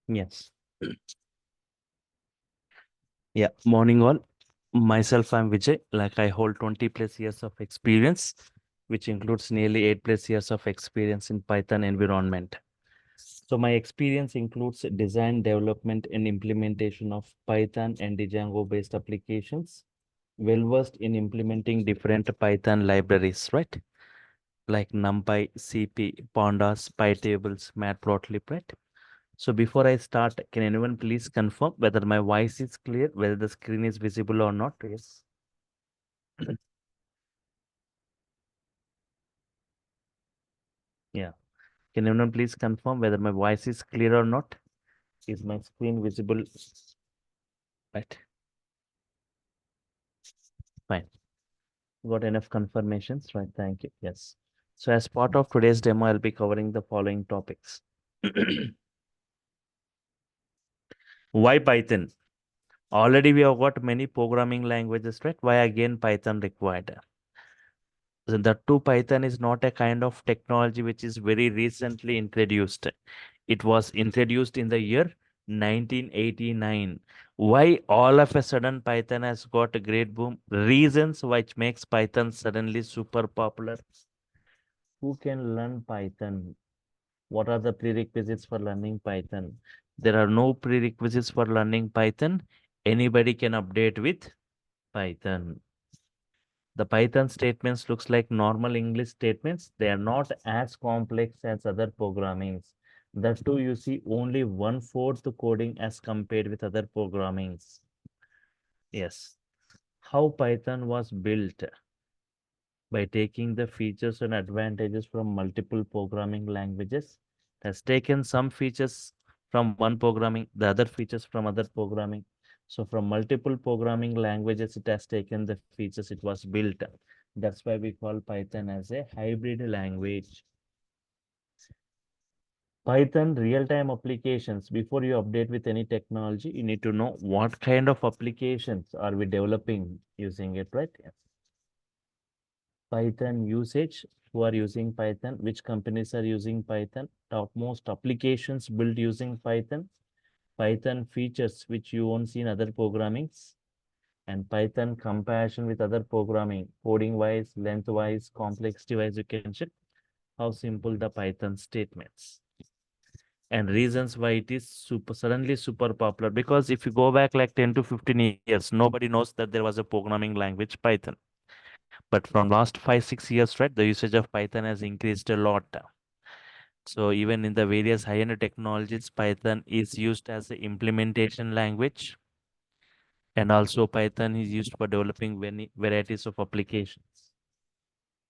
Yes. Yeah. Morning all. Myself, I'm Vijay. Like I hold 20 plus years of experience, which includes nearly 8 plus years of experience in Python environment. So my experience includes design, development, and implementation of Python and Django based applications. Well versed in implementing different Python libraries, right? Like NumPy, CP, Pandas, PyTables, Matplotlib, right? So before I start, can anyone please confirm whether my voice is clear, whether the screen is visible or not? Yes. Yeah. Can anyone please confirm whether my voice is clear or not? Is my screen visible? Right. Fine. Got enough confirmations, right? Thank you. Yes. So as part of today's demo, I'll be covering the following topics. Why Python? Already we have got many programming languages, right? Why again Python required? The two Python is not a kind of technology which is very recently introduced. It was introduced in the year 1989. Why all of a sudden Python has got a great boom? Reasons which makes Python suddenly super popular. Who can learn Python? What are the prerequisites for learning Python? There are no prerequisites for learning Python. Anybody can update with Python. The Python statements looks like normal English statements. They are not as complex as other programmings. That too, you see only 1/4 coding as compared with other programmings. Yes. How Python was built by taking the features and advantages from multiple programming languages. It has taken some features from one programming, the other features from other programming. So from multiple programming languages, it has taken the features it was built. That's why we call Python as a hybrid language. Python real-time applications. Before you update with any technology, you need to know what kind of applications are we developing using it, right? Yes. Python usage, who are using Python, which companies are using Python, topmost applications built using Python, Python features which you won't see in other programmings, and Python comparison with other programming, coding wise, length wise, complexity wise, you can check how simple the Python statements. And reasons why it is suddenly super popular, because if you go back like 10 to 15 years, nobody knows that there was a programming language Python. But from last 5, 6 years, right, the usage of Python has increased a lot. So even in the various high-end technologies, Python is used as the implementation language. And also Python is used for developing many varieties of applications.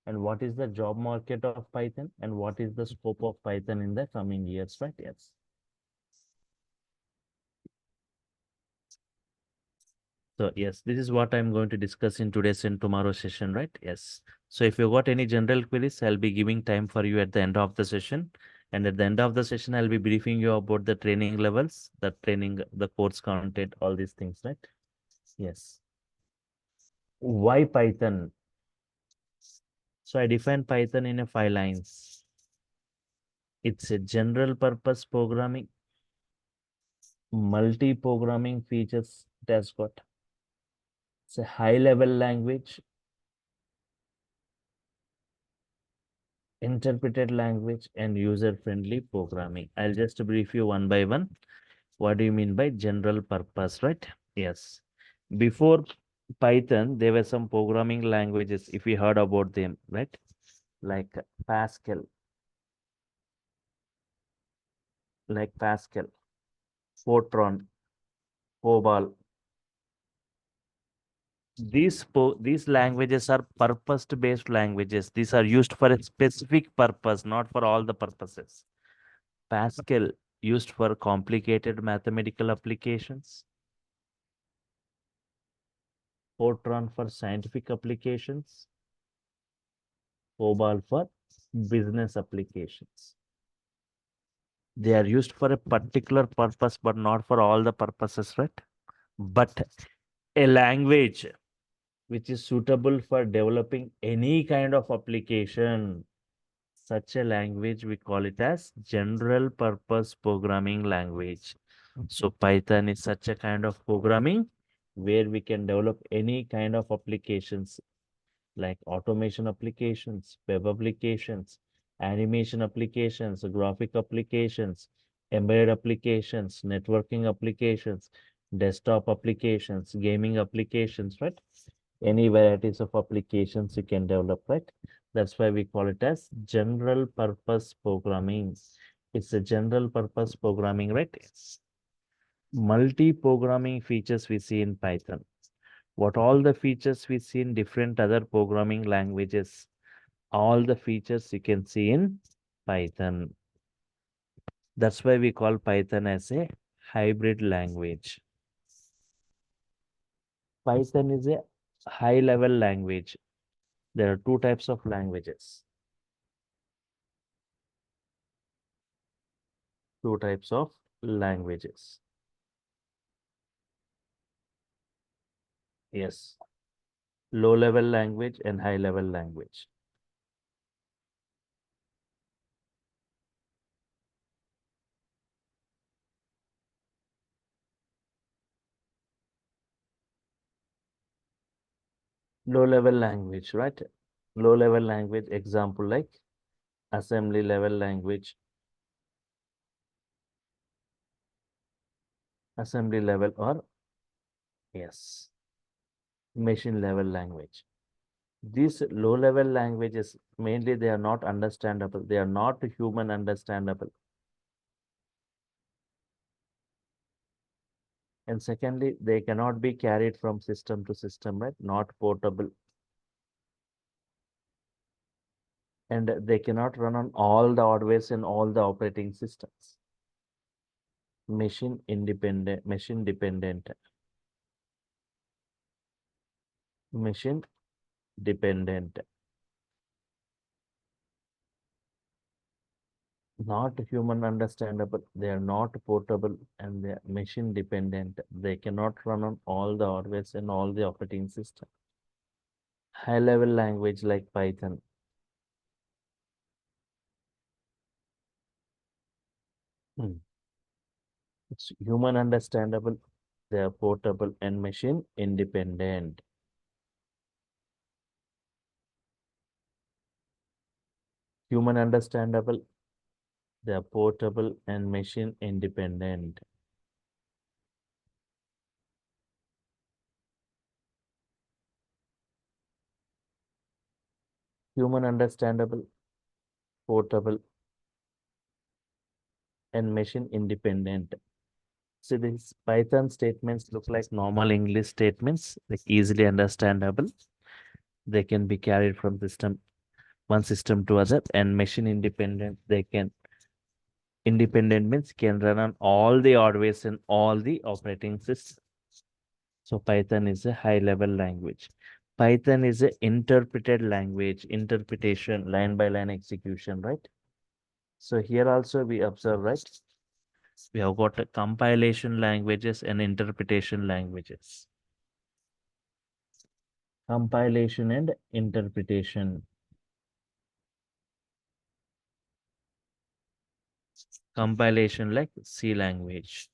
And what is the job market of Python? And what is the scope of Python in the coming years, right? Yes. So yes, this is what I'm going to discuss in today's and tomorrow's session, right? Yes. So if you got any general queries, I'll be giving time for you at the end of the session. And at the end of the session, I'll be briefing you about the training levels, the training, the course content, all these things, right? Yes. Why Python? So I define Python in a 5 lines. It's a general purpose programming, multi-programming features it has got. It's a high level language, interpreted language, and user-friendly programming. I'll just brief you one by one. What do you mean by general purpose, right? Yes. Before Python, there were some programming languages, if you heard about them, right? Like Pascal, Pascal, Fortran, COBOL. These languages are purpose-based languages. These are used for a specific purpose, not for all the purposes. Pascal used for complicated mathematical applications. Fortran for scientific applications. COBOL for business applications. They are used for a particular purpose, but not for all the purposes, right? But a language which is suitable for developing any kind of application Such a language we call it as general purpose programming language. So Python is such a kind of programming where we can develop any kind of applications like automation applications, web applications, animation applications, graphic applications, embedded applications, networking applications, desktop applications, gaming applications, right? Any varieties of applications you can develop, right? That's why we call it as general purpose programming. It's a general purpose programming, right? Multi-programming features we see in Python. What all the features we see in different other programming languages, all the features you can see in Python. That's why we call Python as a hybrid language. Python is a high level language. There are two types of languages. Two types of languages. Yes. Low level language and high level language. Low level language, right? Low level language example like assembly level language, assembly level or yes, machine level language. These low level languages mainly they are not understandable. They are not human understandable. And secondly, they cannot be carried from system to system, right? Not portable. And they cannot run on all the hardwares and all the operating systems. Machine dependent, machine dependent, not human understandable. They are not portable and they are machine dependent. They cannot run on all the hardwares and all the operating system. High level language like Python. Hmm. It's human understandable. They are portable and machine independent. Human understandable. They are portable and machine independent. Human understandable, portable, and machine independent. So these Python statements look like normal English statements, like easily understandable. They can be carried from system one system to other, and machine independent. They can independent means can run on all the hardware and all the operating systems. So Python is a high level language. Python is an interpreted language, interpretation, line by line execution, right? So here also we observe, right? We have got a compilation languages and interpretation languages. Compilation and interpretation. Compilation like C language.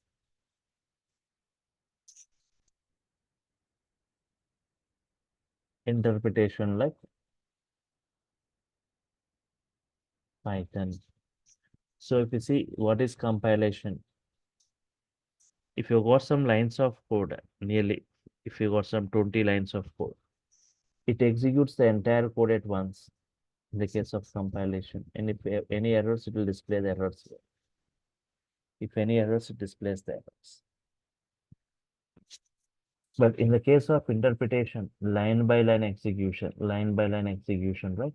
Interpretation like Python. So if you see what is compilation, if you got some lines of code, nearly, if you got some 20 lines of code, it executes the entire code at once in the case of compilation. And if you have any errors, it will display the errors. If any errors, it displays the errors. But in the case of interpretation, line by line execution, right?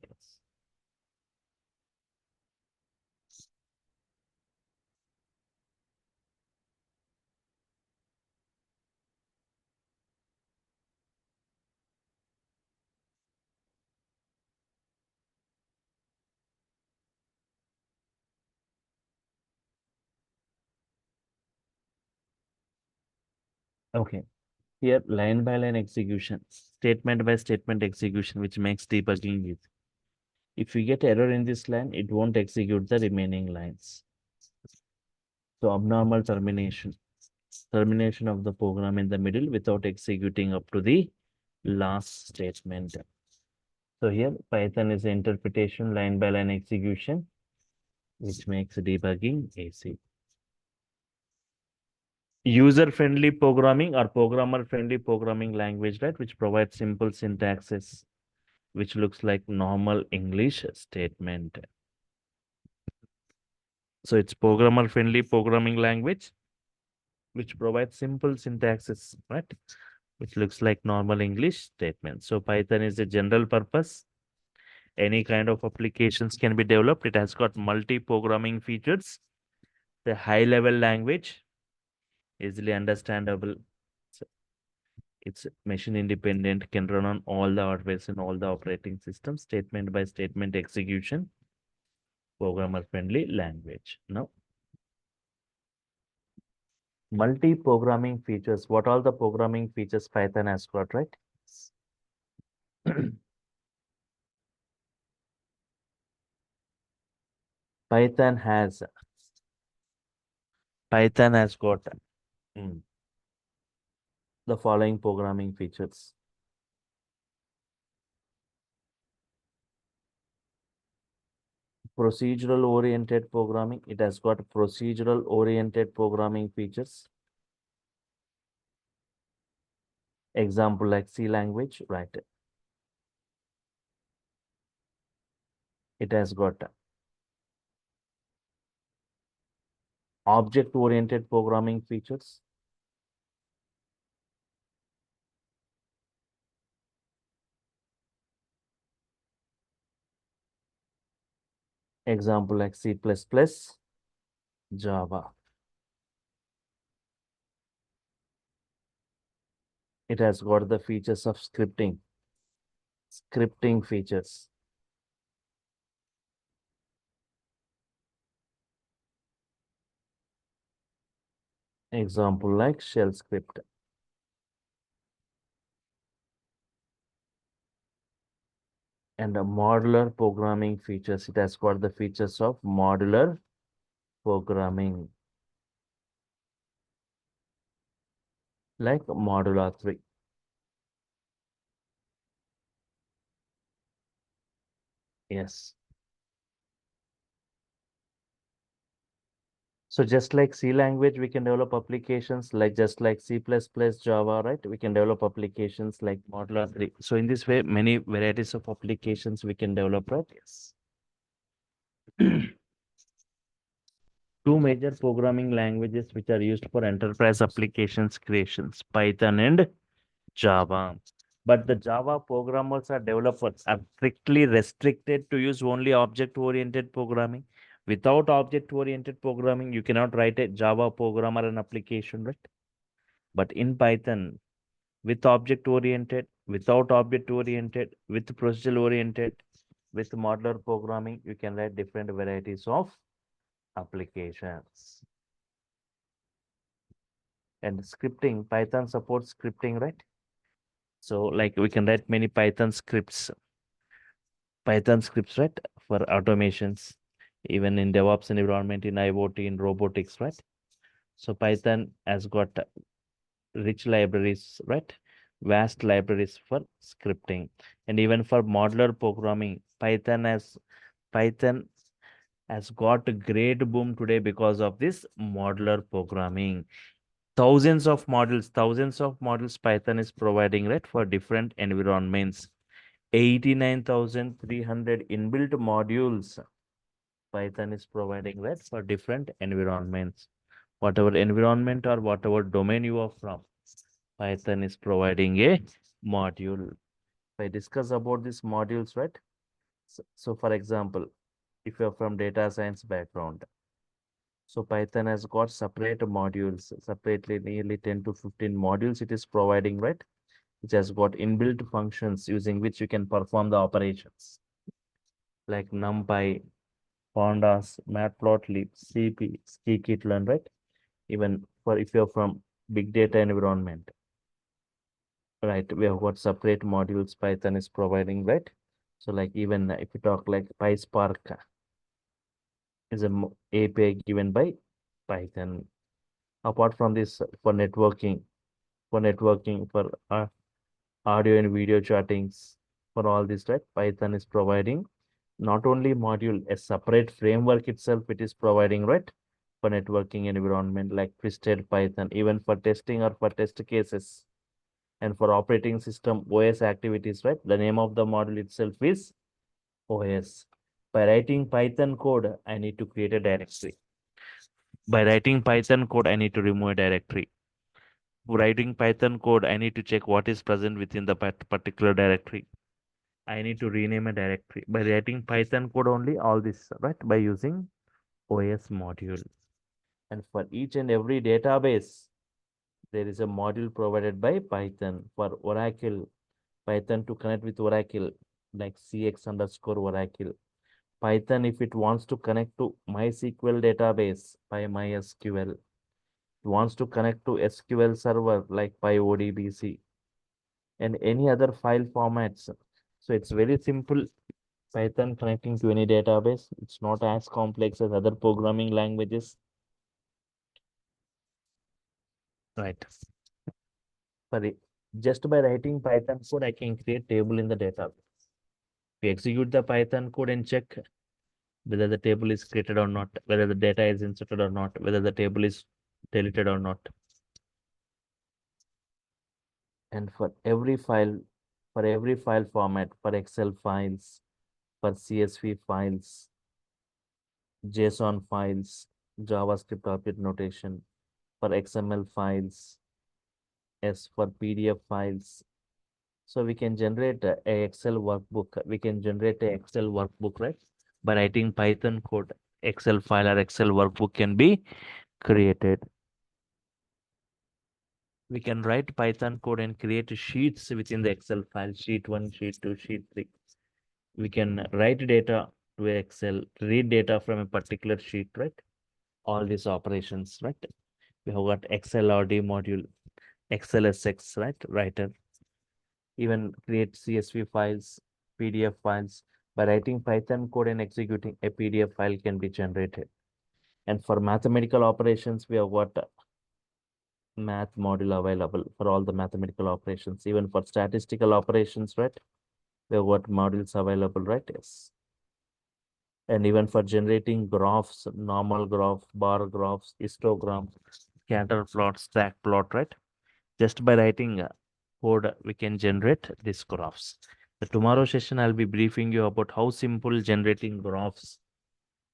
Okay. Here, line by line execution, statement by statement execution, which makes debugging easy. If you get error in this line, it won't execute the remaining lines. So abnormal termination. Termination of the program in the middle without executing up to the last statement. So here Python is interpretation line by line execution, which makes debugging easy. User-friendly programming or programmer-friendly programming language, right, which provides simple syntaxes, which looks like normal English statement. So it's programmer-friendly programming language, which provides simple syntaxes, right, which looks like normal English statement. So Python is a general purpose. Any kind of applications can be developed. It has got multi-programming features. The high-level language, easily understandable. It's machine independent, can run on all the hardwares and all the operating systems, statement by statement execution, programmer friendly language. Now, multi-programming features. What all the programming features Python has got, right? Python has Python has got mm, the following programming features. Procedural oriented programming. It has got procedural oriented programming features. Example like C language, right? It has got object oriented programming features. Example like C++, Java. It has got the features of scripting features. Example like shell script. And a modular programming features. It has got the features of modular programming, like modular 3. Yes. So just like C language, we can develop applications like just like C++, Java, right? We can develop applications like modular 3. So in this way, many varieties of applications we can develop, right? Yes. Two major programming languages which are used for enterprise applications creations, Python and Java. But the Java programmers or developers are strictly restricted to use only object-oriented programming. Without object-oriented programming, you cannot write a Java program or an application, right? But in Python, with object-oriented, without object-oriented, with procedural-oriented, with modular programming, you can write different varieties of applications. And scripting, Python supports scripting, right? So like we can write many Python scripts, right? For automations, even in DevOps environment, in IoT, in robotics, right? So Python has got rich libraries, right? Vast libraries for scripting. And even for modular programming, Python has got a great boom today because of this modular programming. Thousands of models Python is providing, right, for different environments. 89,300 inbuilt modules Python is providing, right, for different environments. Whatever environment or whatever domain you are from, Python is providing a module. If I discuss about these modules, right? So for example, if you're from data science background, so Python has got separate modules, separately nearly 10 to 15 modules it is providing, right? Which has got inbuilt functions using which you can perform the operations like NumPy, Pandas, Matplotlib, CP, Scikit-learn, right? Even for if you're from big data environment, right? We have got separate modules Python is providing, right? So like even if you talk like PySpark is a API given by Python. Apart from this, for audio and video chattings, for all this, right? Python is providing not only module, a separate framework itself, it is providing, right? For networking environment like twisted Python, even for testing or for test cases, and for operating system OS activities, right? The name of the module itself is OS. By writing Python code, I need to create a directory. By writing Python code, I need to remove a directory. Writing Python code, I need to check what is present within the particular directory. I need to rename a directory. By writing Python code only, all this, right? By using OS module. And for each and every database, there is a module provided by Python. For Oracle, Python to connect with Oracle, like CX underscore Oracle. Python, if it wants to connect to MySQL database by MySQL, it wants to connect to SQL server like PyODBC and any other file formats. So it's very simple. Python connecting to any database. It's not as complex as other programming languages. Right. For it, just by writing Python code, I can create table in the database. We execute the Python code and check whether the table is created or not, whether the data is inserted or not, whether the table is deleted or not. And for every file format, for Excel files, for CSV files, JSON files, JavaScript object notation, for XML files, S for PDF files. So we can generate a Excel workbook. We can generate a Excel workbook, right? By writing Python code, Excel file or Excel workbook can be created. We can write Python code and create sheets within the Excel file, sheet 1, sheet 2, sheet 3. We can write data to Excel, read data from a particular sheet, right? All these operations, right? We have got Excel RD module, XLSX, right? Writer. Even create CSV files, PDF files. By writing Python code and executing, a PDF file can be generated. And for mathematical operations, we have got math module available for all the mathematical operations. Even for statistical operations, right? We have got modules available, right? Yes. And even for generating graphs, normal graph, bar graphs, histogram, scatter plot, stack plot, right? Just by writing code, we can generate these graphs. The tomorrow session, I'll be briefing you about how simple generating graphs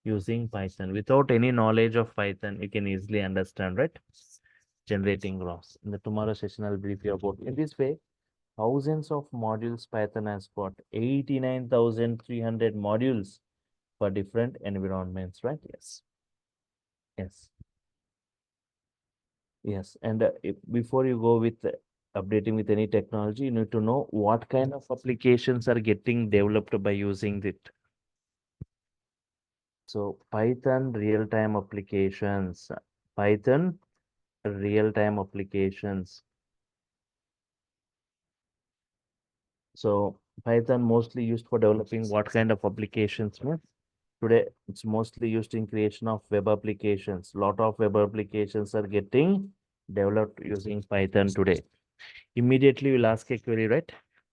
using Python. Without any knowledge of Python, you can easily understand, right? Generating graphs. In the tomorrow session, I'll brief you about. In this way, thousands of modules Python has got 89,300 modules for different environments, right? Yes. Yes. Yes. And before you go with updating with any technology, you need to know what kind of applications are getting developed by using it. So Python real-time applications, Python real-time applications. So Python mostly used for developing what kind of applications? Today, it's mostly used in creation of web applications. Lot of web applications are getting developed using Python today. Immediately, you'll ask a query, right?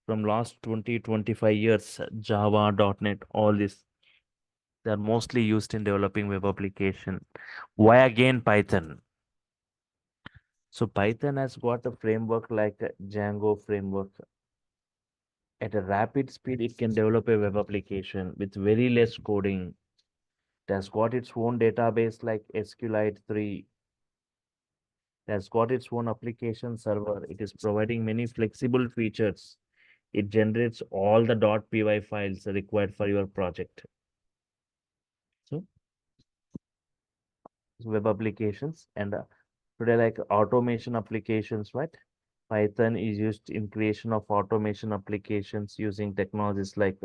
From last 20, 25 years, Java, .NET, all this, they are mostly used in developing web application. Why again Python? So Python has got a framework like a Django framework. At a rapid speed, it can develop a web application with very less coding. It has got its own database like SQLite 3. It has got its own application server. It is providing many flexible features. It generates all the .py files required for your project. So web applications and today like automation applications, right? Python is used in creation of automation applications using technologies like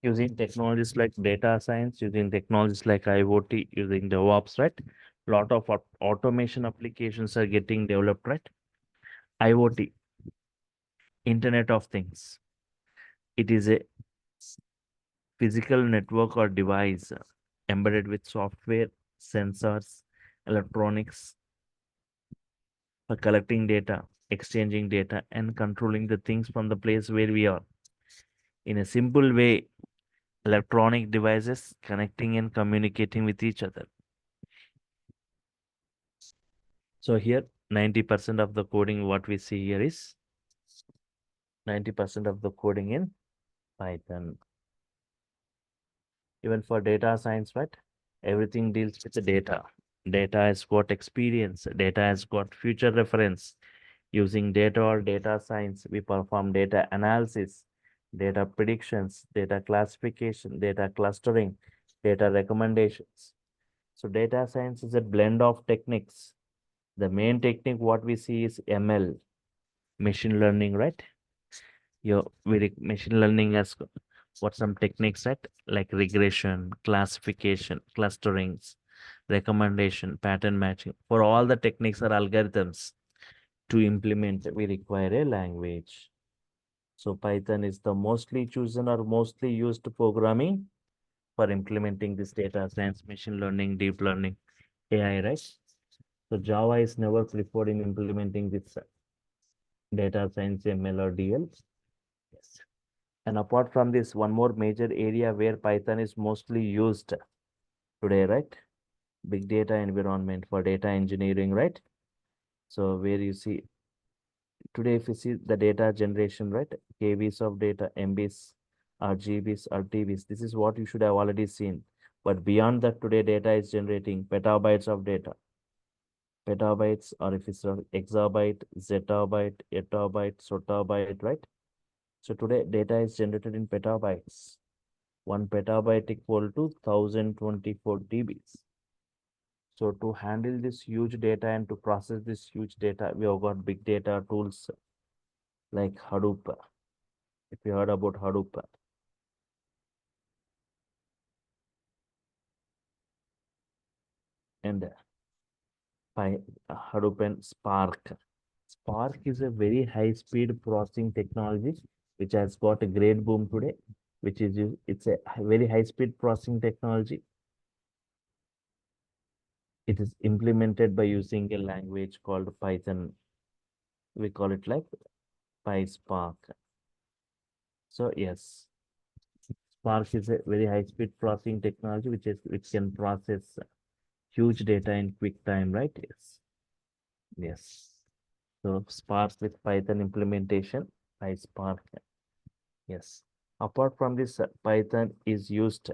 using technologies like data science, using technologies like IoT, using DevOps, right? Lot of automation applications are getting developed, right? IoT, Internet of Things. It is a physical network or device embedded with software, sensors, electronics for collecting data, exchanging data, and controlling the things from the place where we are. In a simple way, electronic devices connecting and communicating with each other. So here, 90% of the coding what we see here is 90% of the coding in Python. Even for data science, right? Everything deals with the data. Data has got experience. Data has got future reference. Using data or data science, we perform data analysis, data predictions, data classification, data clustering, data recommendations. So data science is a blend of techniques. The main technique what we see is ML, machine learning, right? Your machine learning has got some techniques, right? Like regression, classification, clusterings, recommendation, pattern matching. For all the techniques or algorithms to implement, we require a language. So Python is the mostly chosen or mostly used programming for implementing this data science, machine learning, deep learning, AI, right? So Java is never preferred in implementing this data science, ML or DL. Yes. And apart from this, one more major area where Python is mostly used today, right? Big data environment for data engineering, right? So where you see today, if you see the data generation, right? KBs of data, MBs, RGBs, RTBs. This is what you should have already seen. But beyond that, today data is generating petabytes of data. Petabytes, or if it's exabyte, zettabyte, etabyte, sotabyte, right? So today data is generated in petabytes. 1 petabyte equal to 1024 TBs. So to handle this huge data and to process this huge data, we have got big data tools like Hadoop. If you heard about Hadoop and Hadoop and Spark. Spark is a very high speed processing technology which has got a great boom today, which is it's a very high speed processing technology. It is implemented by using a language called Python. We call it like PySpark. So yes, Spark is a very high speed processing technology which can process huge data in quick time, right? Yes. Yes. So Spark with Python implementation, PySpark. Yes. Apart from this, Python is used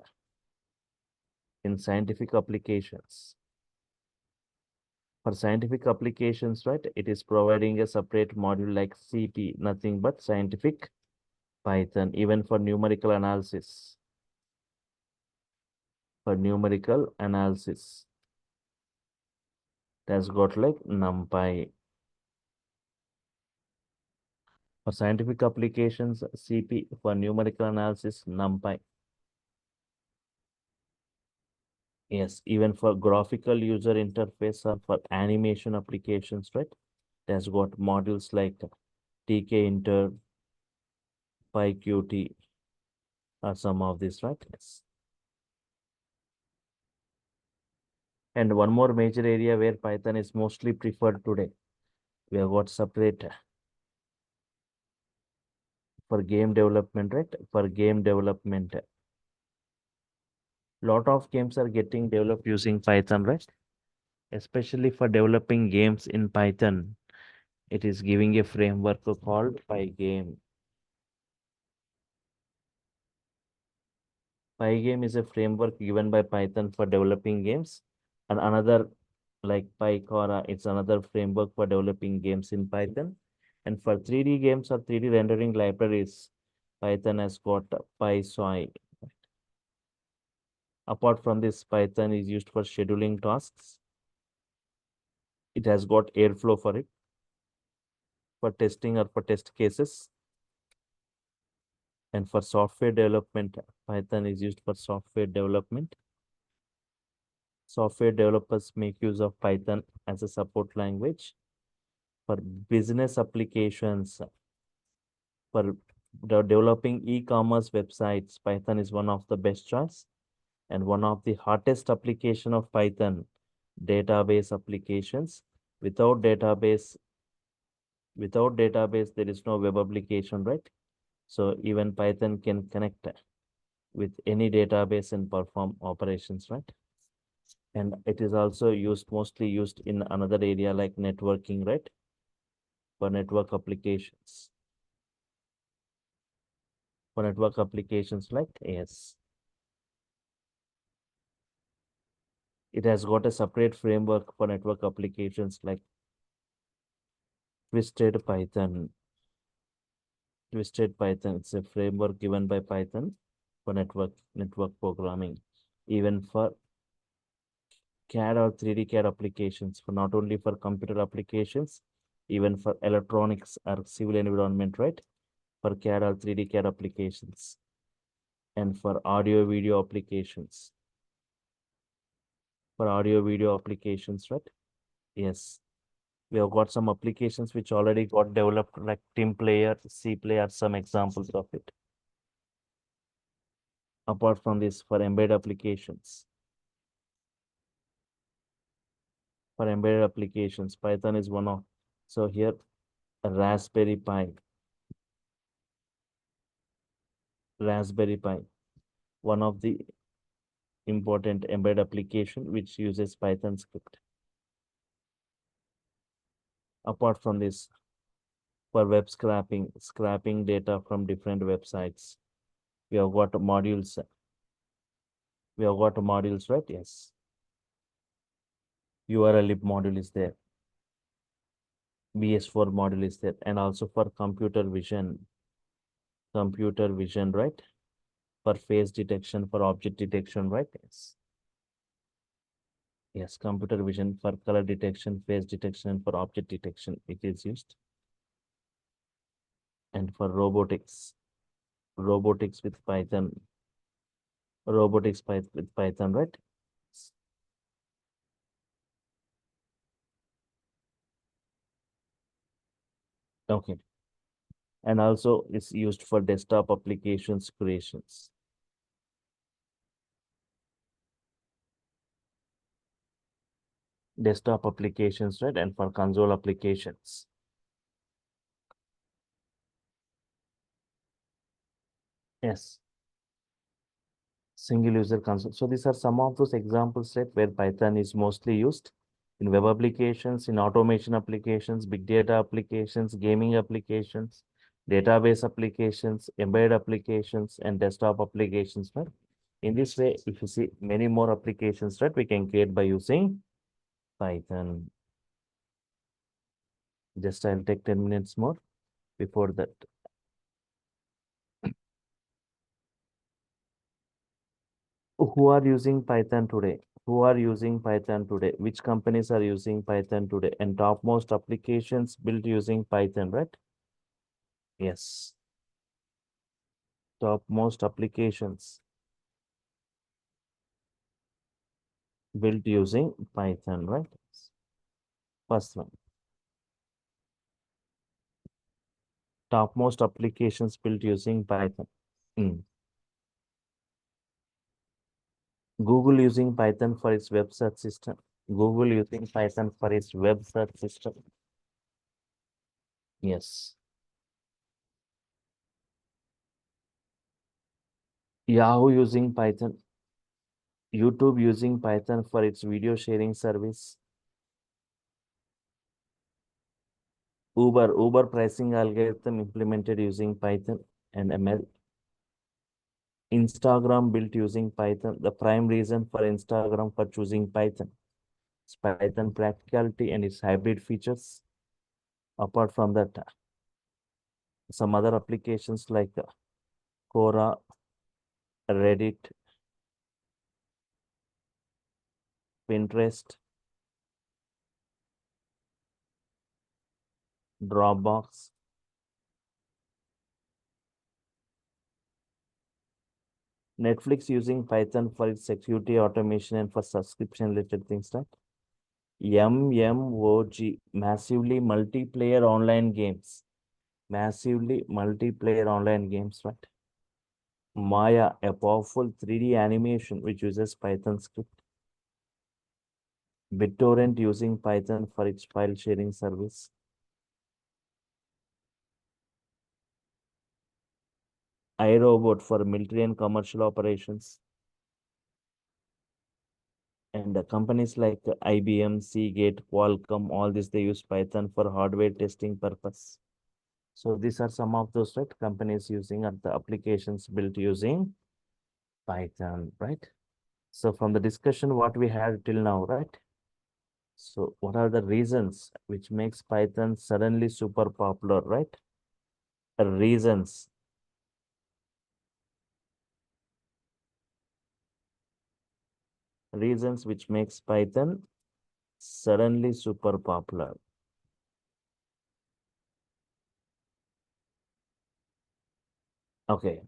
in scientific applications. For scientific applications, right, it is providing a separate module like CP, nothing but scientific Python, even for numerical analysis. For numerical analysis, it has got like NumPy. For scientific applications, CP. For numerical analysis, NumPy. Yes, even for graphical user interface or for animation applications, right? It has got modules like TK-Inter, PyQt, or some of these, right? Yes. And one more major area where Python is mostly preferred today, we have got separate for game development, right? For game development, lot of games are getting developed using Python, right? Especially for developing games in Python, it is giving a framework called Pygame. Pygame is a framework given by Python for developing games, and another like PyCora, it's another framework for developing games in Python. And for 3D games or 3D rendering libraries, Python has got PySoy. Apart from this, Python is used for scheduling tasks. It has got Airflow for it, for testing or for test cases. And for software development, Python is used for software development. Software developers make use of Python as a support language. For business applications, for developing e-commerce websites, Python is one of the best choice. And one of the hottest application of Python, database applications. Without database, there is no web application, right? So even Python can connect with any database and perform operations, right? And it is also mostly used in another area like networking, right? For network applications. For network applications like, yes. It has got a separate framework for network applications like Twisted Python. Twisted Python, it's a framework given by Python for network programming, even for CAD or 3D CAD applications, for not only for computer applications, even for electronics or civil environment, right? For CAD or 3D CAD applications, and for audio video applications. For audio video applications, right? Yes. We have got some applications which already got developed, like Team Player, C Player, some examples of it. Apart from this, for embedded applications. For embedded applications, Python is one of. So here, Raspberry Pi. Raspberry Pi, one of the important embedded application which uses Python script. Apart from this, for web scraping data from different websites, we have got modules. We have got modules, right? Yes. URL module is there. BS4 module is there, and also for computer vision, right? For face detection, for object detection, right? Yes. Yes, computer vision for color detection, face detection, and for object detection, it is used. And for robotics with Python, with Python, right? Okay. And also it's used for desktop applications creations. Desktop applications, right? And for console applications. Yes. Single user console. So these are some of those examples, right, where Python is mostly used in web applications, in automation applications, big data applications, gaming applications, database applications, embedded applications, and desktop applications, right? In this way, if you see many more applications, right, we can create by using Python. Just I'll take 10 minutes more before that. Who are using Python today? Who are using Python today? Which companies are using Python today? And topmost applications built using Python, right? Yes. Topmost applications built using Python, right? First one. Topmost applications built using Python. Mm. Google using Python for its web search system. Google using Python for its web search system. Yes. Yahoo using Python. YouTube using Python for its video sharing service. Uber pricing algorithm implemented using Python and ML. Instagram built using Python. The prime reason for Instagram for choosing Python is Python practicality and its hybrid features. Apart from that, some other applications like Quora, Reddit, Pinterest, Dropbox, Netflix using Python for its security automation and for subscription related things, right? MMOG, massively multiplayer online games. Massively multiplayer online games, right? Maya, a powerful 3D animation which uses Python script. BitTorrent using Python for its file sharing service. iRobot for military and commercial operations. And companies like IBM, Seagate, Qualcomm, all this, they use Python for hardware testing purpose. So these are some of those, right, companies using the applications built using Python, right? So from the discussion, what we had till now, right? So what are the reasons which makes Python suddenly super popular, right? Reasons. Reasons which makes Python suddenly super popular. Okay.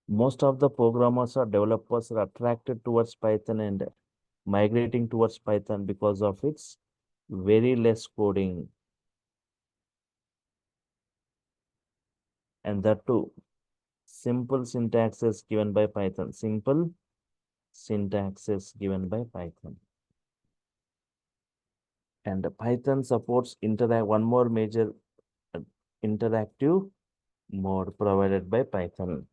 Most of the programmers or developers are attracted towards Python and migrating towards Python because of its very less coding. And that too, simple syntaxes given by Python. Simple syntaxes given by Python. And Python supports one more major uh, interactive mode provided by Python.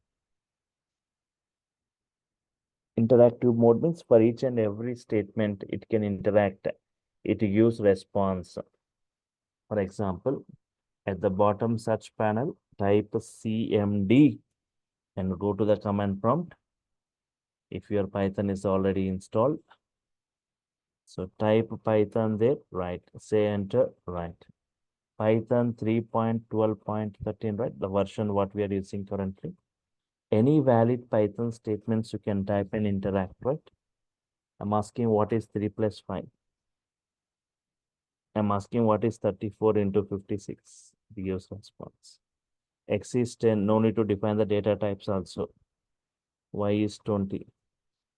Interactive mode means for each and every statement it can interact. It gives response. For example, at the bottom search panel, type CMD and go to the command prompt. If your Python is already installed, so type Python there, right? Say enter, right? Python 3.12.13, right? The version what we are using currently. Any valid Python statements you can type and interact, right? I'm asking what is 3 plus 5. I'm asking what is 34 into 56. The gives response. X is 10. No need to define the data types also. Y is 20.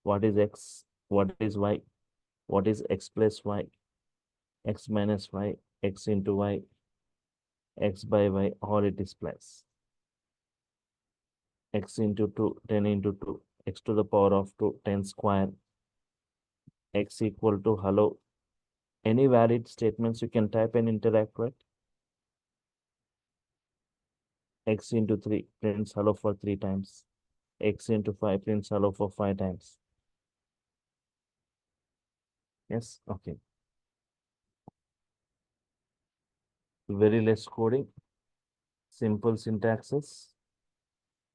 What is X? What is Y? What is X plus Y? X minus Y, X into Y, X by Y, all it is plus. X into 2, 10 into 2, X to the power of 2, 10 square, X equal to hello. Any valid statements you can type and interact with. X into 3 prints hello for 3 times. X into 5 prints hello for 5 times. Yes, okay. Very less coding, simple syntaxes,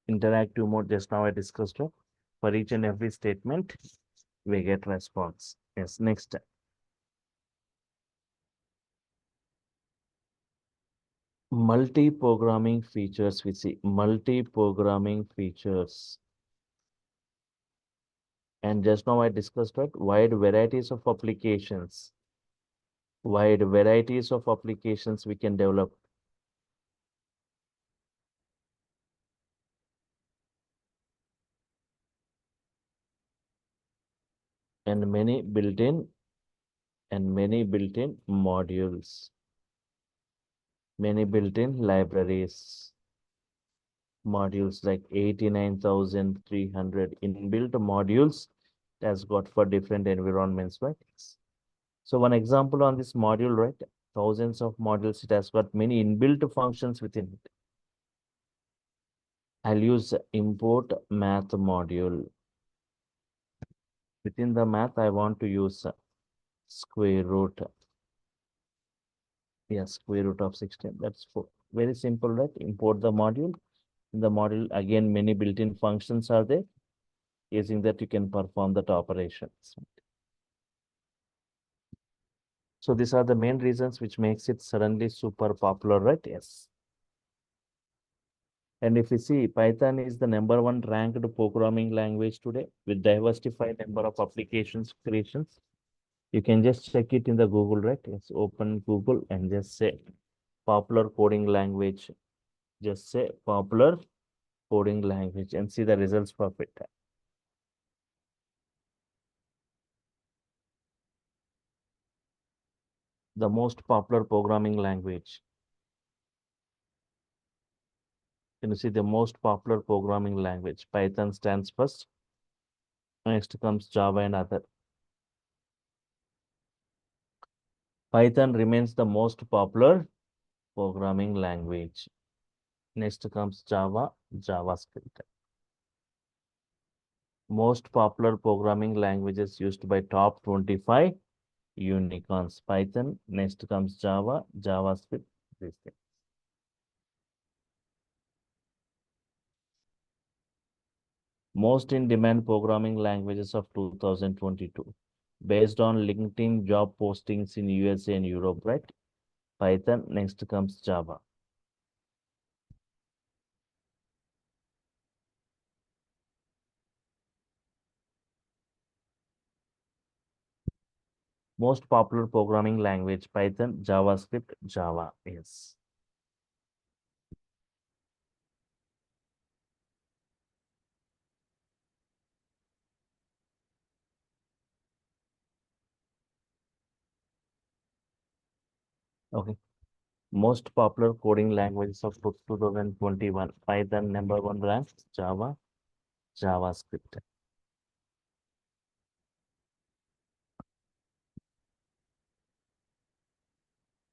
interactive mode, just now I discussed it. For each and every statement, we get response. Yes, next. Multi-programming features, we see multi-programming features. And just now I discussed it, wide varieties of applications. Wide varieties of applications we can develop. And many built-in modules. Many built-in libraries. Modules like 89,300 inbuilt modules that's got for different environments, right? So one example on this module, right? Thousands of modules, it has got many inbuilt functions within it. I'll use import math module. Within the math, I want to use square root. Yes, square root of 16. That's very simple, right? Import the module. In the module, again, many built-in functions are there. Using that, you can perform that operations. So these are the main reasons which makes it suddenly super popular, right? Yes. And if you see, Python is the #1 ranked programming language today with diversified number of applications creations. You can just check it in the Google, right? Yes, open Google and just say popular coding language. Just say popular coding language and see the results for it. The most popular programming language. Can you see the most popular programming language? Python stands first. Next comes Java and other. Python remains the most popular programming language. Next comes Java, JavaScript. Most popular programming languages used by top 25 unicorns. Python. Next comes Java, JavaScript. These things. Most in demand programming languages of 2022 based on LinkedIn job postings in USA and Europe, right? Python. Next comes Java. Most popular programming language, Python, JavaScript, Java. Yes. Okay. Most popular coding languages of 2021. Python number one rank, Java, JavaScript.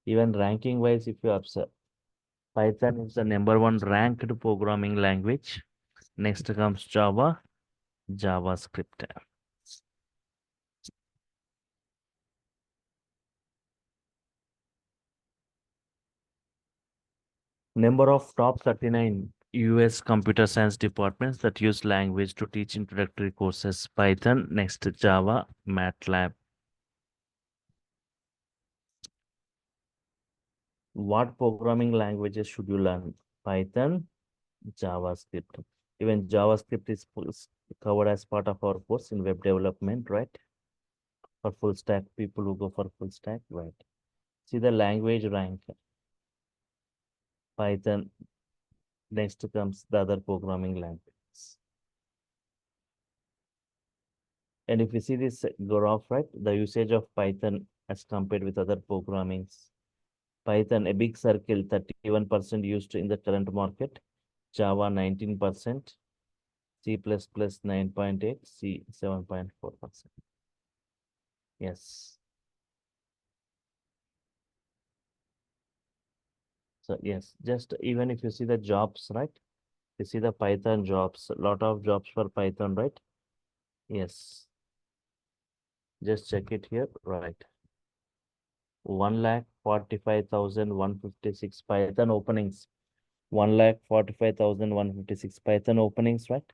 Even ranking wise, if you observe, Python is the number one ranked programming language. Next comes Java, JavaScript. Number of top 39 US computer science departments that use language to teach introductory courses. Python, next Java, MATLAB. What programming languages should you learn? Python, JavaScript. Even JavaScript is covered as part of our course in web development, right? For full stack, people who go for full stack, right? See the language rank. Python, next comes the other programming languages. And if you see this graph, right, the usage of Python as compared with other programmings. Python, a big circle, 31% used in the current market. Java, 19%. C++, 9.8. C, 7.4%. Yes. So, yes, just even if you see the jobs, right? You see the Python jobs, a lot of jobs for Python, right? Yes. Just check it here, right? 1,45,156 Python openings. 1,45,156 Python openings, right?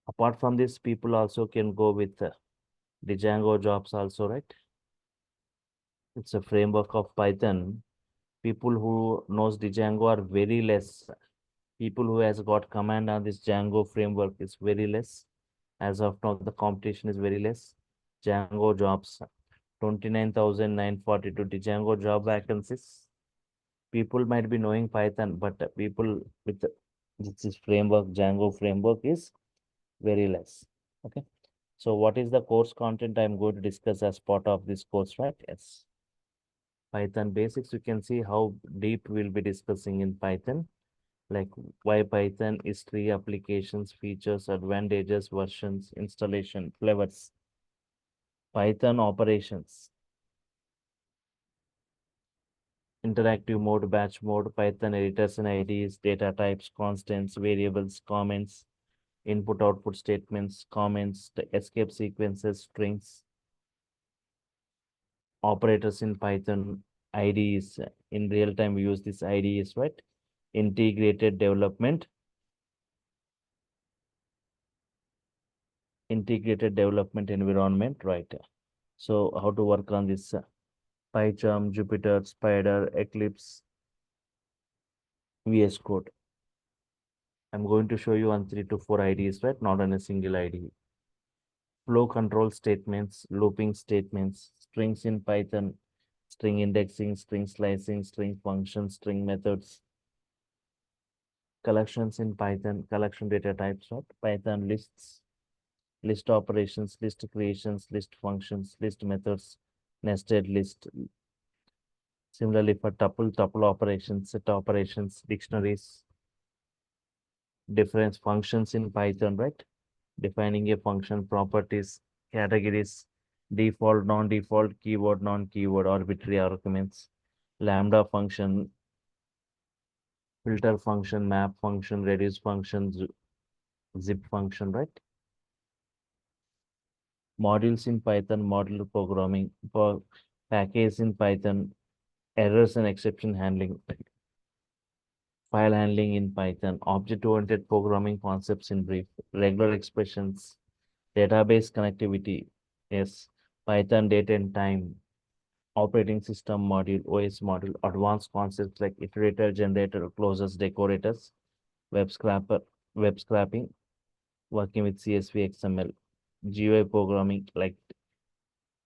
Apart from this, people also can go with the Django jobs also, right? It's a framework of Python. People who knows Django are very less. People who has got command on this Django framework is very less. As of now, the competition is very less. Django jobs, 29,942 Django job vacancies. People might be knowing Python, but people with this framework, Django framework is very less. Okay. So what is the course content I'm going to discuss as part of this course, right? Yes. Python basics, you can see how deep we'll be discussing in Python, like why Python, history, applications, features, advantages, versions, installation, flavors, Python operations, interactive mode, batch mode, Python editors and IDs, data types, constants, variables, comments, input output statements, comments, the escape sequences, strings, operators in Python, IDs. In real time, we use this IDs, right? Integrated development environment, right? So how to work on this PyCharm, Jupyter, Spider, Eclipse, VS Code. I'm going to show you on 3 to 4 IDs, right? Not on a single ID. Flow control statements, looping statements, strings in Python, string indexing, string slicing, string functions, string methods. Collections in Python, collection data types, right? Python lists, list operations, list creations, list functions, list methods, nested list. Similarly for tuple operations, set operations, dictionaries, difference functions in Python, right? Defining a function, properties, categories, default, non-default, keyword, non-keyword, arbitrary arguments, lambda function, filter function, map function, reduce function, zip function, right? Modules in Python, module programming, for package in Python, errors and exception handling, file handling in Python, object-oriented programming concepts in brief, regular expressions, database connectivity, yes, Python date and time, operating system module, OS module, advanced concepts like iterator, generator, closures, decorators, web scrapper, web scraping, working with CSV, XML, GUI programming like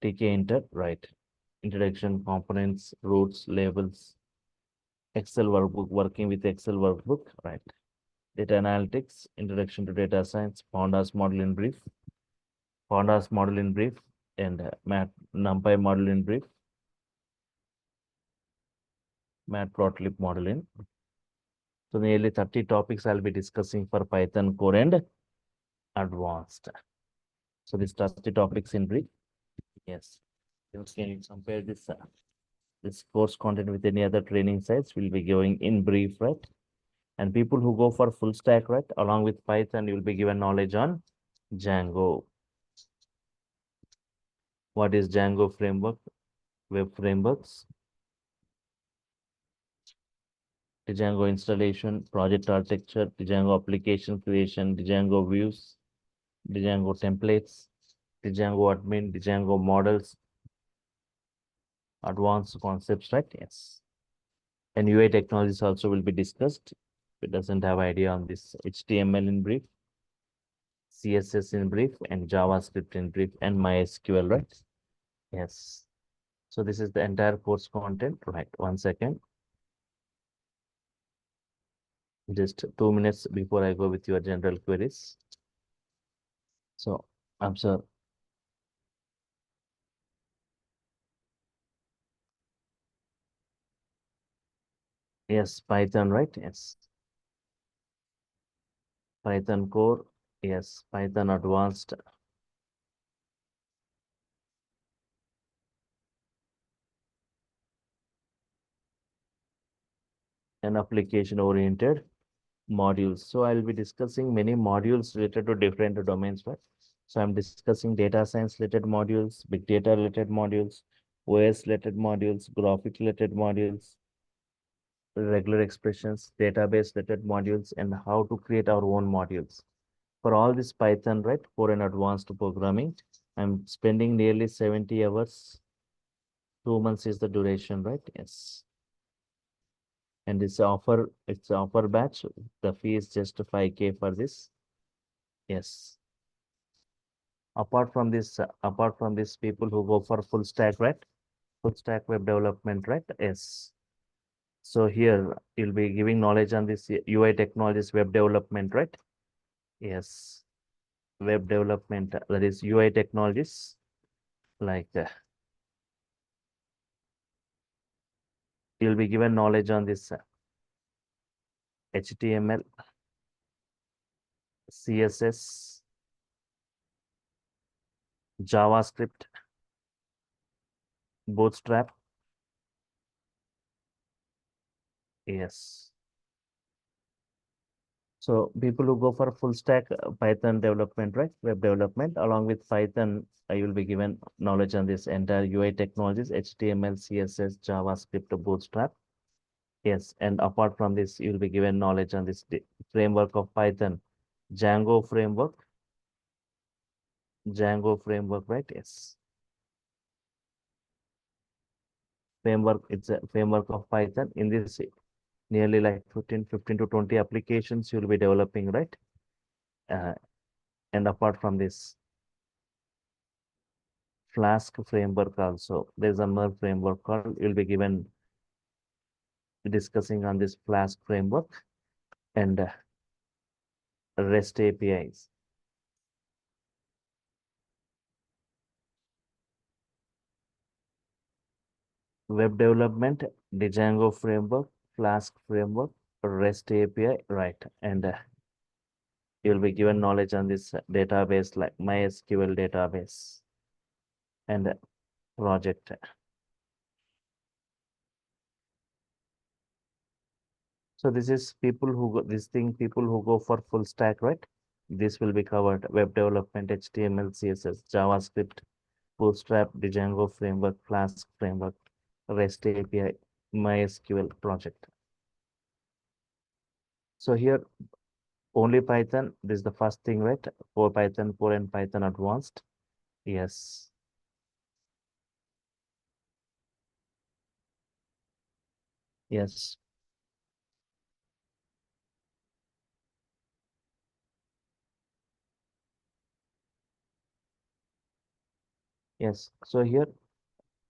TK Inter, right? Introduction, components, routes, labels, Excel workbook, working with Excel workbook, right? Data analytics, introduction to data science, Pandas model in brief, Pandas model in brief, and NumPy model in brief, Matplotlib model in. So nearly 30 topics I'll be discussing for Python core and advanced. So these 30 topics in brief. Yes. You can compare this course content with any other training sites. We'll be going in brief, right? And people who go for full stack, right, along with Python, you'll be given knowledge on Django. What is Django framework? Web frameworks, Django installation, project architecture, Django application creation, Django views, Django templates, Django admin, Django models, advanced concepts, right? Yes. And UI technologies also will be discussed. If it doesn't have idea on this, HTML in brief, CSS in brief, and JavaScript in brief, and MySQL, right? Yes. So this is the entire course content, right? 1 second. Just 2 minutes before I go with your general queries. So observe. Yes, Python, right? Yes. Python core. Yes, Python advanced. And application oriented modules. So I'll be discussing many modules related to different domains, right? So I'm discussing data science related modules, big data related modules, OS related modules, graphic related modules, regular expressions, database related modules, and how to create our own modules. For all this Python, right, for an advanced programming, I'm spending nearly 70 hours. 2 months is the duration, right? Yes. And it's offer batch. The fee is just 5K for this. Yes. Apart from this, people who go for full stack, right? Full stack web development, right? Yes. So here you'll be giving knowledge on this UI technologies, web development, right? Yes. Web development, that is UI technologies, like you'll be given knowledge on this HTML, CSS, JavaScript, Bootstrap. Yes. So people who go for full stack Python development, right? Web development, along with Python, you will be given knowledge on this entire UI technologies, HTML, CSS, JavaScript, Bootstrap. Yes, and apart from this, you will be given knowledge on this framework of Python, Django framework, right? Yes. Framework, it's a framework of Python. In this, nearly like 15 to 20 applications you'll be developing, right? Uh, and apart from this, Flask framework also. There's another framework called, you'll be given discussing on this Flask framework. and REST APIs. Web development, Django framework, Flask framework, REST API, right? And you'll be given knowledge on this database like MySQL database and project. So this is people who go, this thing people who go for full stack, right? This will be covered. Web development, HTML, CSS, JavaScript, Bootstrap, Django framework, Flask framework, REST API, MySQL project. So here only Python. This is the first thing, right? For Python 4 and Python advanced. Yes. Yes. Yes. So here